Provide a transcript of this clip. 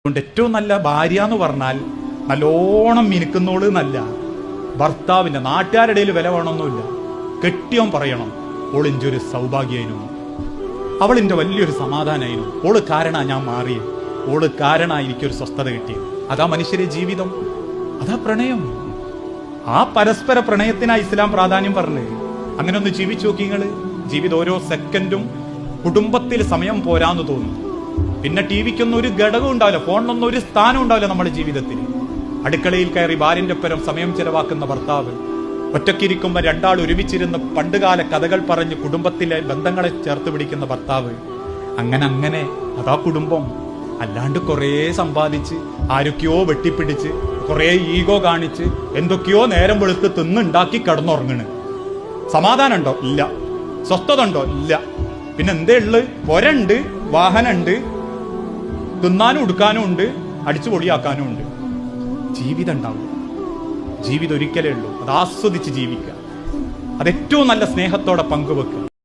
അതുകൊണ്ട് ഏറ്റവും നല്ല ഭാര്യ എന്ന് പറഞ്ഞാൽ നല്ലോണം മിനുക്കുന്നോള് എന്നല്ല, ഭർത്താവിന്റെ നാട്ടുകാരുടെ ഇടയിൽ വില വേണമെന്നില്ല. കെട്ടിയോൻ പറയണം ഓൾ എൻ്റെ ഒരു സൗഭാഗ്യമായിരുന്നു, അവൾ എൻ്റെ വലിയൊരു സമാധാനമായിരുന്നു, ഓള് കാരണ ഞാൻ മാറിയത്, ഓള് കാരണ എനിക്കൊരു സ്വസ്ഥത കിട്ടിയത്. അതാ മനുഷ്യരെ ജീവിതം, അതാ പ്രണയം. ആ പരസ്പര പ്രണയത്തിനാ ഇസ്ലാം പ്രാധാന്യം പറഞ്ഞത്. അങ്ങനെ ഒന്ന് ജീവിച്ചു നോക്കി നിങ്ങള്. ജീവിതം ഓരോ സെക്കൻഡും കുടുംബത്തിൽ സമയം പോരാന്ന് തോന്നും. പിന്നെ ടി വിക്കൊന്നും ഒരു ഘടകം ഉണ്ടാവില്ല, ഫോണിനൊന്നും ഒരു സ്ഥാനം ഉണ്ടാവില്ല നമ്മുടെ ജീവിതത്തിൽ. അടുക്കളയിൽ കയറി ഭാര്യന്റെ ഒപ്പം സമയം ചെലവാക്കുന്ന ഭർത്താവ്, ഒറ്റക്കിരിക്കുമ്പോൾ രണ്ടാൾ ഒരുമിച്ചിരുന്ന് പണ്ടുകാല കഥകൾ പറഞ്ഞ് കുടുംബത്തിലെ ബന്ധങ്ങളെ ചേർത്ത് പിടിക്കുന്ന ഭർത്താവ്. അങ്ങനെ അതാ കുടുംബം. അല്ലാണ്ട് കുറേ സമ്പാദിച്ച് ആരൊക്കെയോ വെട്ടിപ്പിടിച്ച് കുറേ ഈഗോ കാണിച്ച് എന്തൊക്കെയോ നേരം വെളുത്ത് തിന്നുണ്ടാക്കി കിടന്നുറങ്ങണ്. സമാധാനം ഉണ്ടോ? ഇല്ല. സ്വസ്ഥത ഉണ്ടോ? ഇല്ല. പിന്നെ എന്തേ ഉള്ളു? പൊരണ്ട്, വാഹനമുണ്ട്, തിന്നാനും ഉടുക്കാനും ഉണ്ട്, അടിച്ചു പൊളിയാക്കാനും ഉണ്ട്. ജീവിതം ഉണ്ടാവും. ജീവിതം ഒരിക്കലേ ഉള്ളൂ. അത് ആസ്വദിച്ച് ജീവിക്കുക. അത് ഏറ്റവും നല്ല സ്നേഹത്തോടെ പങ്കുവെക്കുക.